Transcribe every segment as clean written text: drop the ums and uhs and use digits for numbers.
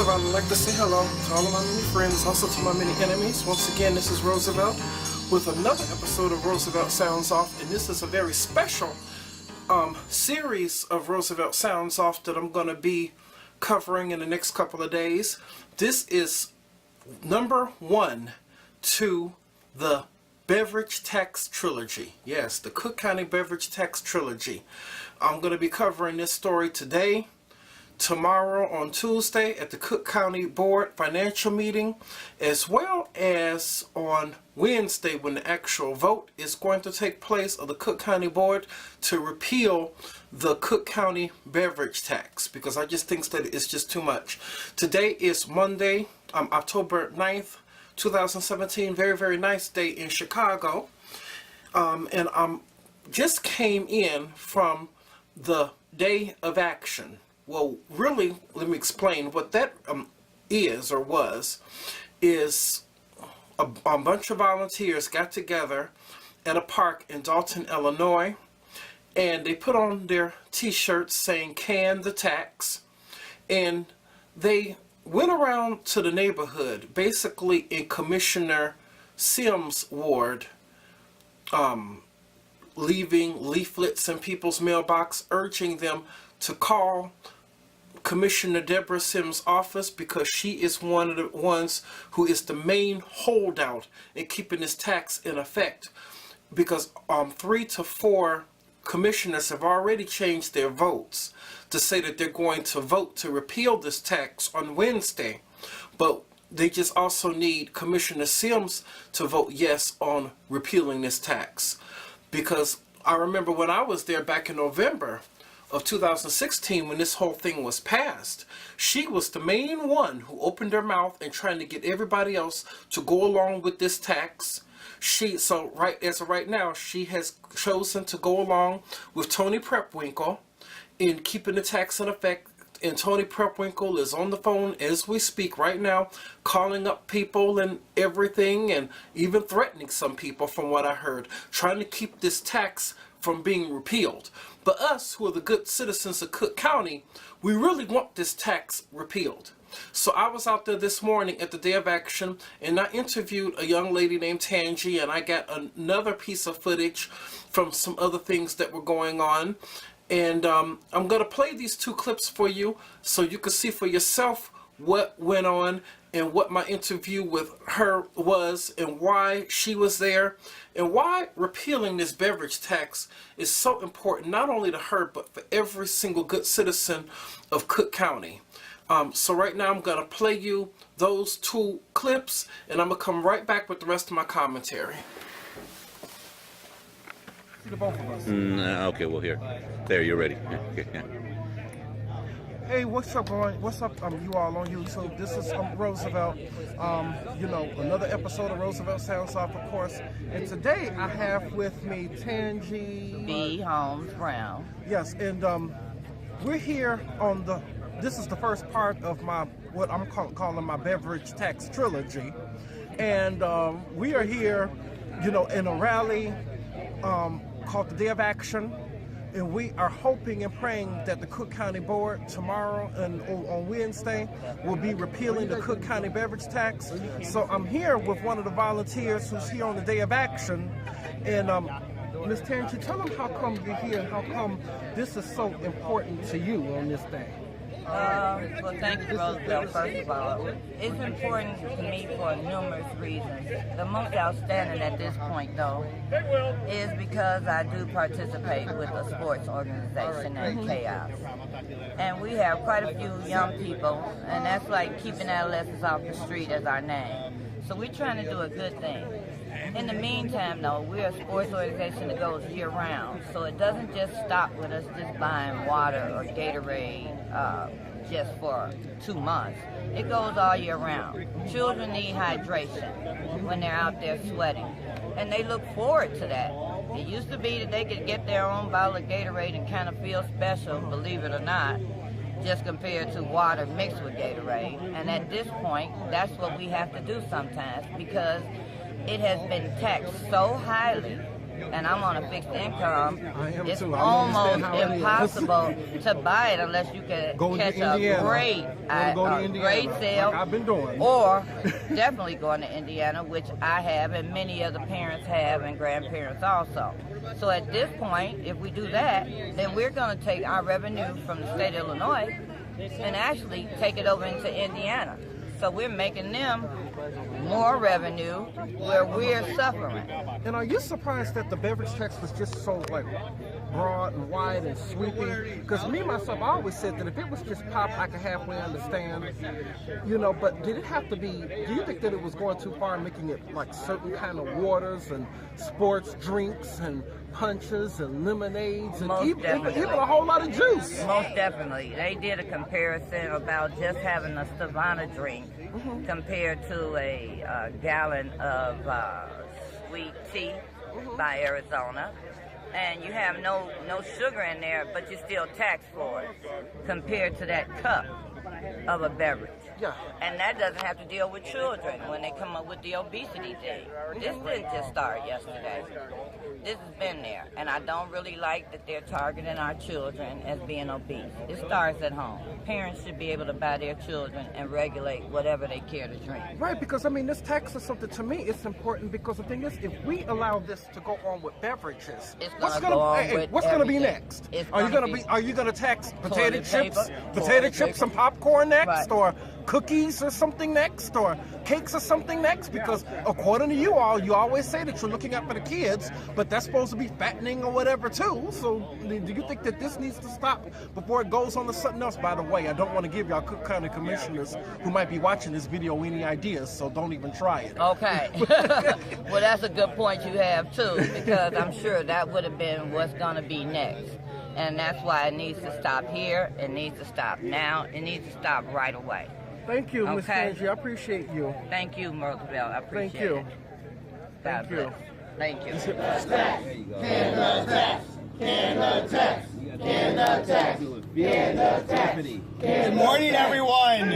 of all, I'd like to say hello to all of my many friends, also to my many enemies. Once again, this is Roosevelt with another episode of Roosevelt Sounds Off, and this is a very special series of Roosevelt Sounds Off that I'm going to be covering in the next couple of days. This is number 1 to the Beverage Tax Trilogy. Yes, the Cook County Beverage Tax Trilogy. I'm going to be covering this story today, tomorrow on Tuesday at the Cook County Board financial meeting, as well as on Wednesday when the actual vote is going to take place of the Cook County Board to repeal the Cook County Beverage Tax, because I just think that it's just too much. Today is Monday, October 9th, 2017. Very, very nice day in Chicago. And just came in from the Day of Action. Well, really, let me explain what that is or was. Is a bunch of volunteers got together at a park in Dolton, Illinois, and they put on their t-shirts saying "Can the Tax," and they went around to the neighborhood, basically in Commissioner Sims' ward, leaving leaflets in people's mailbox urging them to call Commissioner Deborah Sims' office, because she is one of the ones who is the main holdout in keeping this tax in effect, because 3 to 4 commissioners have already changed their votes to say that they're going to vote to repeal this tax on Wednesday, but they just also need Commissioner Sims to vote yes on repealing this tax. Because I remember when I was there back in November of 2016, when this whole thing was passed, she was the main one who opened her mouth and trying to get everybody else to go along with this tax. As of right now, she has chosen to go along with Tony Prepwinkle in keeping the tax in effect. And Tony Prepwinkle is on the phone as we speak right now, calling up people and everything, and even threatening some people, from what I heard, trying to keep this tax from being repealed. But us, who are the good citizens of Cook County, we really want this tax repealed. So I was out there this morning at the Day of Action, and I interviewed a young lady named Tangi, and I got another piece of footage from some other things that were going on. And I'm going to play these 2 clips for you so you can see for yourself what went on and what my interview with her was and why she was there and why repealing this beverage tax is so important, not only to her but for every single good citizen of Cook County. So right now I'm going to play you those 2 clips, and I'm going to come right back with the rest of my commentary. The both of us. Okay, well, here. There, you're ready. Okay. Hey, what's up, going? What's up, you all on YouTube? This is Roosevelt. Another episode of Roosevelt Sounds Off, of course. And today I have with me Tangi B. Holmes Brown. Yes, and we're here on the. This is the first part of my what I'm calling my beverage tax trilogy, and we are here, in a rally called the Day of Action, and we are hoping and praying that the Cook County Board tomorrow and on Wednesday will be repealing the Cook County Beverage Tax. So I'm here with one of the volunteers who's here on the Day of Action, and Ms. Tangi, tell them how come you're here, how come this is so important to you on this day. Well, thank you, Roosevelt, first of all. It's important to me for numerous reasons. The most outstanding at this point, though, is because I do participate with a sports organization named Chaos. And we have quite a few young people, and that's like keeping adolescents off the street as our name. So we're trying to do a good thing. In the meantime, though, we're a sports organization that goes year-round, so it doesn't just stop with us just buying water or Gatorade just for 2 months. It goes all year round. Children need hydration when they're out there sweating, and they look forward to that. It used to be that they could get their own bottle of Gatorade and kind of feel special, believe it or not, just compared to water mixed with Gatorade. And at this point, that's what we have to do sometimes, because it has been taxed so highly and I'm on a fixed income, I am it's too. I almost understand how it is. impossible to buy it unless you can Go to catch Indiana. Go to a Indiana, great sale. like I've been doing. Or definitely going to Indiana, which I have, and many other parents have, and grandparents also. So at this point, if we do that, then we're going to take our revenue from the state of Illinois and actually take it over into Indiana. So we're making them more revenue where we're suffering. And are you surprised that the beverage tax was just so like broad and wide and sweeping? Because me myself, I always said that if it was just pop, I could halfway understand, you know. But did it have to be? Do you think that it was going too far, making it like certain kind of waters and sports drinks and punches and lemonades and even a whole lot of juice? Most definitely. They did a comparison about just having a Savannah drink compared to a gallon of sweet tea by Arizona. And you have no sugar in there, but you still tax for it compared to that cup of a beverage. Yeah. And that doesn't have to deal with children when they come up with the obesity thing. This didn't just start yesterday. This has been there. And I don't really like that they're targeting our children as being obese. It starts at home. Parents should be able to buy their children and regulate whatever they care to drink. Right, because I mean, this tax is something, to me, it's important because the thing is, if we allow this to go on with beverages, what's going to be next? Are you going to tax potato chips and popcorn next, Right. or cookies or something next, or cakes or something next? Because according to you all, you always say that you're looking out for the kids, but that's supposed to be fattening or whatever too. So do you think that this needs to stop before it goes on to something else? By the way, I don't want to give y'all Cook County commissioners who might be watching this video any ideas, so don't even try it. Okay. Well, that's a good point you have too, because I'm sure that would have been what's going to be next. And that's why it needs to stop here. It needs to stop now. It needs to stop right away. Thank you, Ms. Okay. Angie. I appreciate you. Thank you, Roosevelt. I appreciate Thank you. it. Thank God you. bless. Thank you. Good morning, everyone.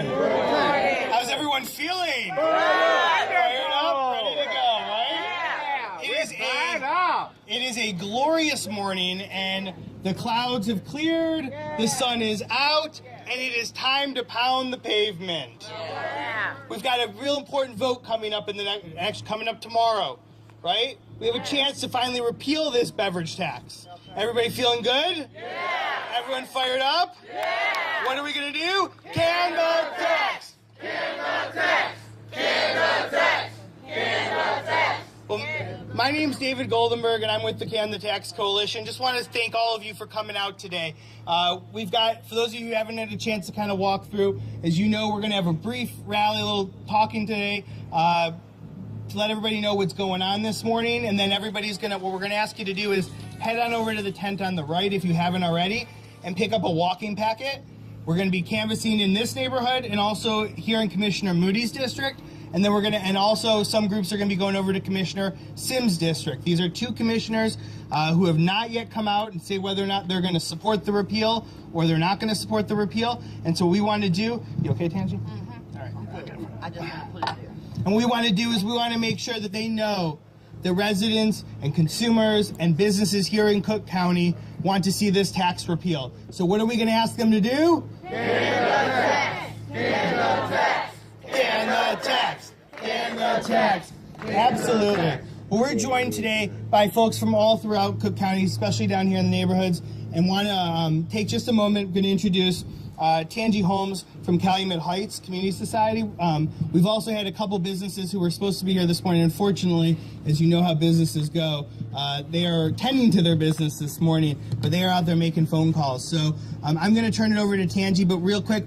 How's everyone feeling? Fired up, ready to go, right? It is a glorious morning, and the clouds have cleared, the sun is out, and it is time to pound the pavement. We've got a real important vote coming up coming up tomorrow, right? We have a chance to finally repeal this beverage tax. Everybody feeling good? Yeah. Everyone fired up? Yeah. What are we gonna do? Can the tax! Can the tax! Can the tax! Can the tax! Well, my name's David Goldenberg, and I'm with the Can the Tax Coalition. Just want to thank all of you for coming out today. We've got, for those of you who haven't had a chance to kind of walk through, as you know, we're going to have a brief rally, a little talking today, to let everybody know what's going on this morning. And then what we're going to ask you to do is head on over to the tent on the right if you haven't already, and pick up a walking packet. We're going to be canvassing in this neighborhood and also here in Commissioner Moody's district. And then and also some groups are going to be going over to Commissioner Sims' district. These are two commissioners who have not yet come out and say whether or not they're going to support the repeal or they're not going to support the repeal. And so what we want to do, you okay, Tangi? All right. I just want to put it here. And what we want to do is we want to make sure that they know the residents and consumers and businesses here in Cook County want to see this tax repealed. So what are we going to ask them to do? Can the tax! Can the tax! Can the tax! Can the tax! Absolutely. Well, we're joined today by folks from all throughout Cook County, especially down here in the neighborhoods, and want to take just a moment. Going to introduce Tangi Holmes from Calumet Heights Community Society. We've also had a couple businesses who were supposed to be here this morning. Unfortunately, as you know how businesses go, they are tending to their business this morning, but they are out there making phone calls. So I'm going to turn it over to Tangi, but real quick,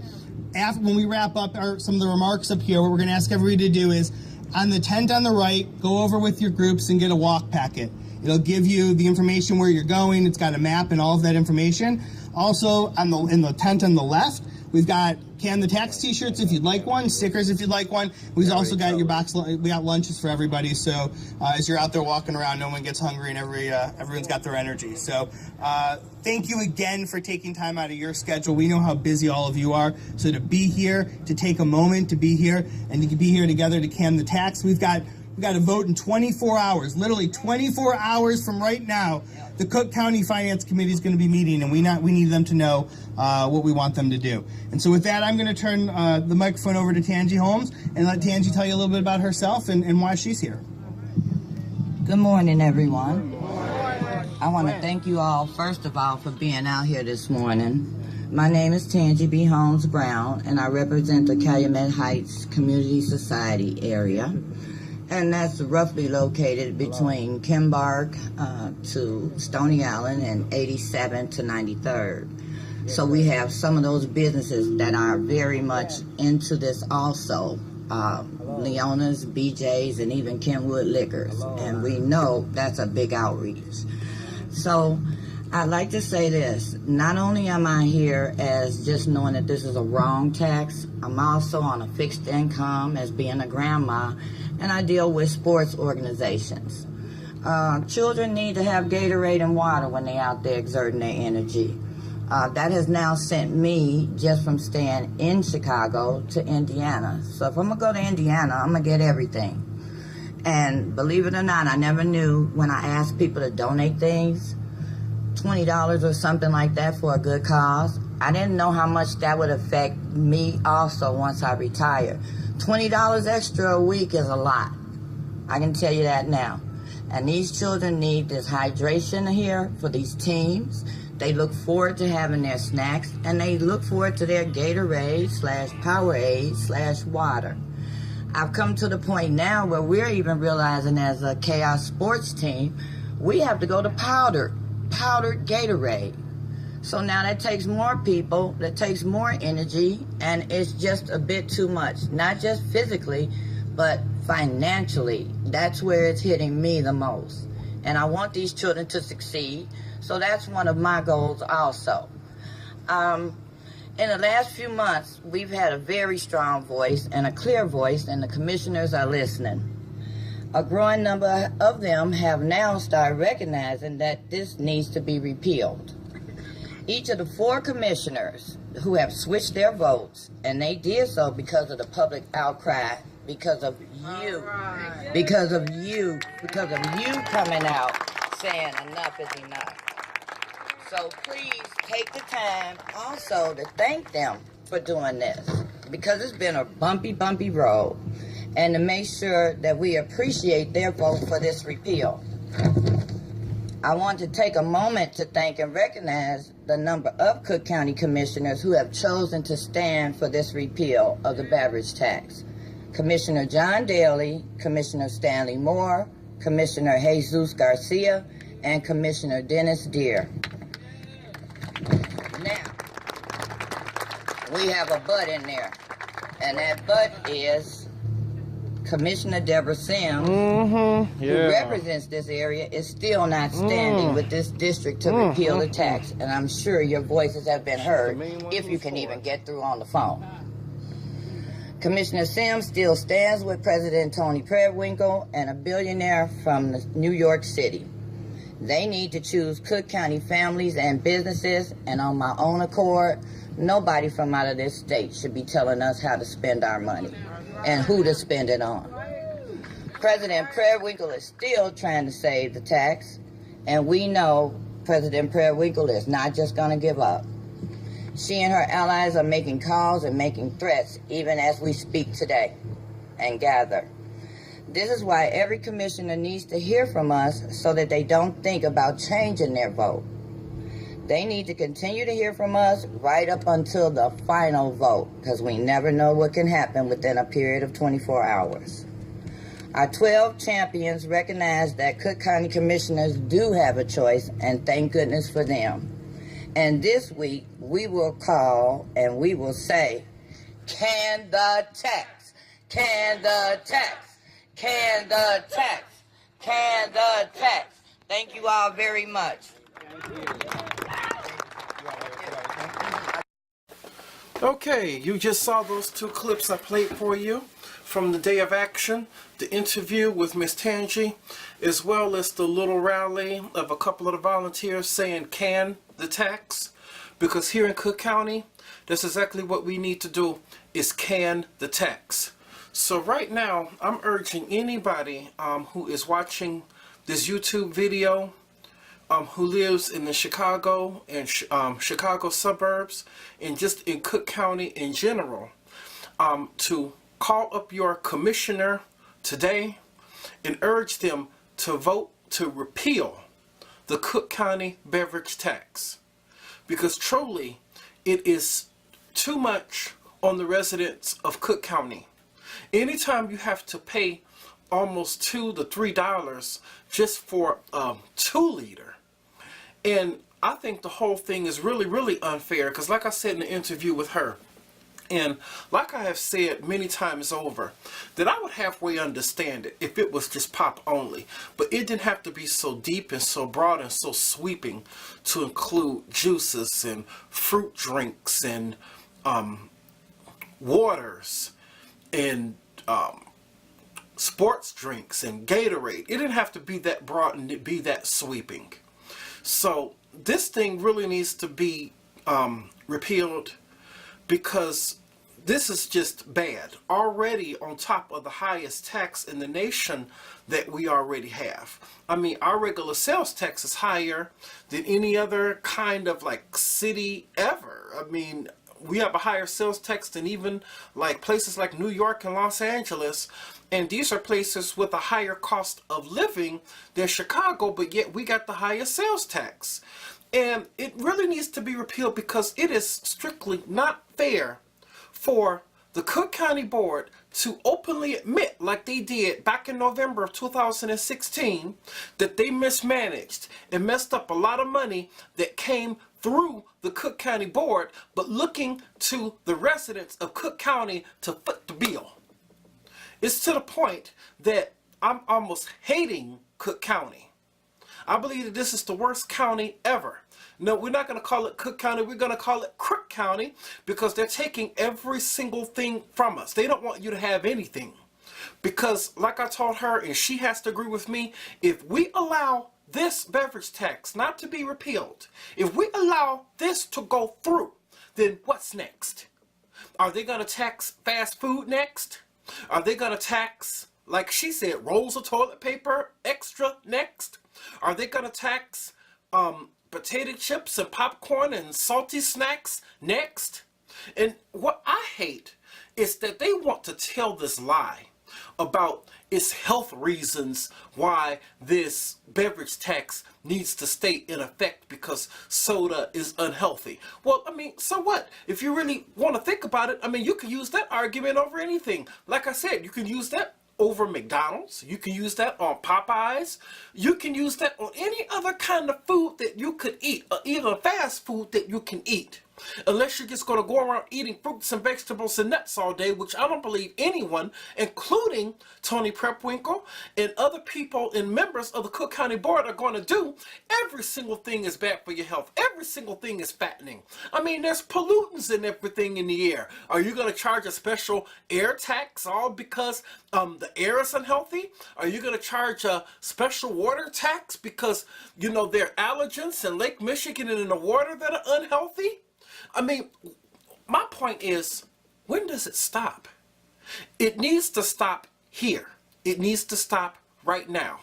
when we wrap up some of the remarks up here, what we're going to ask everybody to do is, on the tent on the right, go over with your groups and get a walk packet. It'll give you the information where you're going. It's got a map and all of that information. Also, in the tent on the left, we've got Can the Tax t-shirts if you'd like one, stickers if you'd like one. We've also got your box. We got lunches for everybody. So as you're out there walking around, no one gets hungry and everyone's got their energy. So thank you again for taking time out of your schedule. We know how busy all of you are. So to be here, to take a moment to be here, and to be here together to can the tax, we've got We got to vote in 24 hours. Literally 24 hours from right now, the Cook County Finance Committee is going to be meeting, and we need them to know what we want them to do. And so with that, I'm going to turn the microphone over to Tangi Holmes and let Tangi tell you a little bit about herself and why she's here. Good morning, everyone. I want to thank you all, first of all, for being out here this morning. My name is Tangi B. Holmes Brown, and I represent the Calumet Heights Community Society area. And that's roughly located between Kimbark to Stony Island and 87 to 93rd. So we have some of those businesses that are very much into this also. Leona's, BJ's, and even Kenwood Liquors. And we know that's a big outreach. So I'd like to say this. Not only am I here as just knowing that this is a wrong tax, I'm also on a fixed income as being a grandma, and I deal with sports organizations. Children need to have Gatorade and water when they're out there exerting their energy. That has now sent me, just from staying in Chicago, to Indiana. So if I'm going to go to Indiana, I'm going to get everything. And believe it or not, I never knew when I asked people to donate things, $20 or something like that for a good cause, I didn't know how much that would affect me also once I retire. $20 extra a week is a lot. I can tell you that now. And these children need this hydration here for these teams. They look forward to having their snacks, and they look forward to their Gatorade / Powerade / water. I've come to the point now where we're even realizing as a Chaos Sports team, we have to go to powdered Gatorade. So now that takes more people, that takes more energy, and it's just a bit too much. Not just physically, but financially. That's where it's hitting me the most. And I want these children to succeed, so that's one of my goals also. In the last few months, we've had a very strong voice and a clear voice, and the commissioners are listening. A growing number of them have now started recognizing that this needs to be repealed. Each of the 4 commissioners who have switched their votes, and they did so because of the public outcry, because of you coming out saying enough is enough. So please take the time also to thank them for doing this, because it's been a bumpy road, and to make sure that we appreciate their vote for this repeal. I want to take a moment to thank and recognize the number of Cook County commissioners who have chosen to stand for this repeal of the beverage tax. Commissioner John Daly, Commissioner Stanley Moore, Commissioner Jesus Garcia, and Commissioner Dennis Deere. Now, we have a but in there, and that but is Commissioner Deborah Sims, who represents this area, is still not standing with this district to repeal the tax. And I'm sure your voices have been heard if you can even get through on the phone. Commissioner Sims still stands with President Tony Prewinkle and a billionaire from New York City. They need to choose Cook County families and businesses, and on my own accord, nobody from out of this state should be telling us how to spend our money and who to spend it on. President Prewinkle is still trying to save the tax, and we know President Prewinkle is not just going to give up. She and her allies are making calls and making threats even as we speak today and gather. This is why every commissioner needs to hear from us so that they don't think about changing their vote. They need to continue to hear from us right up until the final vote, because we never know what can happen within a period of 24 hours. Our 12 champions recognize that Cook County commissioners do have a choice, and thank goodness for them. And this week, we will call and we will say, can the tax, can the tax, can the tax, can the tax. Thank you all very much. Okay, you just saw those 2 clips I played for you from the day of action, the interview with Miss Tangi, as well as the little rally of a couple of the volunteers saying can the tax, because here in Cook County, that's exactly what we need to do, is can the tax. So right now, I'm urging anybody who is watching this YouTube video, who lives in the Chicago and Chicago suburbs, and just in Cook County in general, to call up your commissioner today and urge them to vote to repeal the Cook County Beverage Tax. Because truly, it is too much on the residents of Cook County. Anytime you have to pay almost $2 to $3 just for a 2-liter, and I think the whole thing is really, really unfair. Because like I said in the interview with her, and like I have said many times over, that I would halfway understand it if it was just pop only. But it didn't have to be so deep and so broad and so sweeping to include juices and fruit drinks and waters and sports drinks and Gatorade. It didn't have to be that broad and be that sweeping. So this thing really needs to be repealed, because this is just bad. Already on top of the highest tax in the nation that we already have. I mean, our regular sales tax is higher than any other kind of like city ever. I mean, we have a higher sales tax than even like places like New York and Los Angeles. And these are places with a higher cost of living than Chicago, but yet we got the highest sales tax. And it really needs to be repealed, because it is strictly not fair for the Cook County Board to openly admit, like they did back in November of 2016, that they mismanaged and messed up a lot of money that came through the Cook County Board, but looking to the residents of Cook County to foot the bill. It's to the point that I'm almost hating Cook County. I believe that this is the worst county ever. No, we're not going to call it Cook County. We're going to call it Crook County, because they're taking every single thing from us. They don't want you to have anything. Because like I told her, and she has to agree with me, if we allow this beverage tax not to be repealed, if we allow this to go through, then what's next? Are they going to tax fast food next? Are they going to tax, like she said, rolls of toilet paper extra next? Are they going to tax potato chips and popcorn and salty snacks next? And what I hate is that they want to tell this lie about it's health reasons why this beverage tax needs to stay in effect, because soda is unhealthy. Well, I mean, so what? If you really want to think about it, I mean, you can use that argument over anything. Like I said, you can use that over McDonald's. You can use that on Popeyes. You can use that on any other kind of food that you could eat, or even fast food that you can eat. Unless you're just going to go around eating fruits and vegetables and nuts all day, which I don't believe anyone, including Tony Prepwinkle and other people and members of the Cook County Board, are going to do. Every single thing is bad for your health. Every single thing is fattening. I mean, there's pollutants and everything in the air. Are you going to charge a special air tax all because the air is unhealthy? Are you going to charge a special water tax because, you know, there are allergens in Lake Michigan and in the water that are unhealthy? I mean, my point is, when does it stop? It needs to stop here. It needs to stop right now.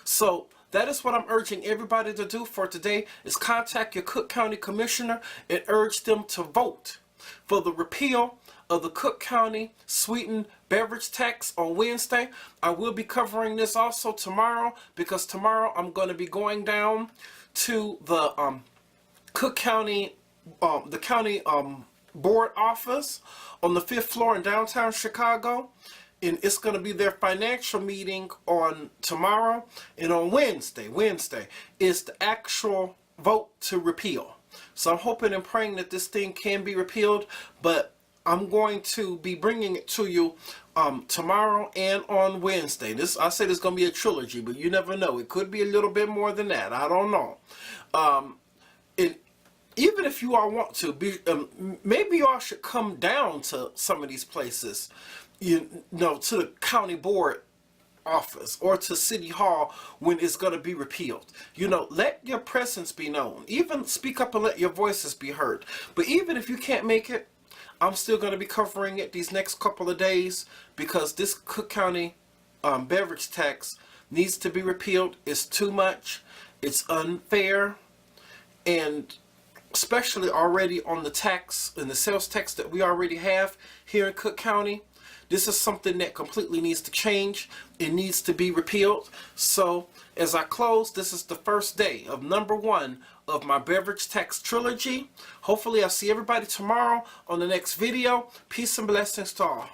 So that is what I'm urging everybody to do for today, is contact your Cook County Commissioner and urge them to vote for the repeal of the Cook County sweetened beverage tax on Wednesday. I will be covering this also tomorrow, because tomorrow I'm going to be going down to the Cook County board office on the 5th floor in downtown Chicago, and it's going to be their financial meeting on tomorrow. And on Wednesday is the actual vote to repeal. So I'm hoping and praying that this thing can be repealed, but I'm going to be bringing it to you tomorrow and on Wednesday. I said it's going to be a trilogy, but you never know. It could be a little bit more than that. I don't know. Even if you all want to, maybe you all should come down to some of these places, you know, to the county board office or to City Hall when it's going to be repealed. You know, let your presence be known. Even speak up and let your voices be heard. But even if you can't make it, I'm still going to be covering it these next couple of days because this Cook County beverage tax needs to be repealed. It's too much. It's unfair. And especially already on the tax and the sales tax that we already have here in Cook County, this is something that completely needs to change. It needs to be repealed. So as I close, this is the first day of number 1 of my beverage tax trilogy. Hopefully I'll see everybody tomorrow on the next video. Peace and blessings to all.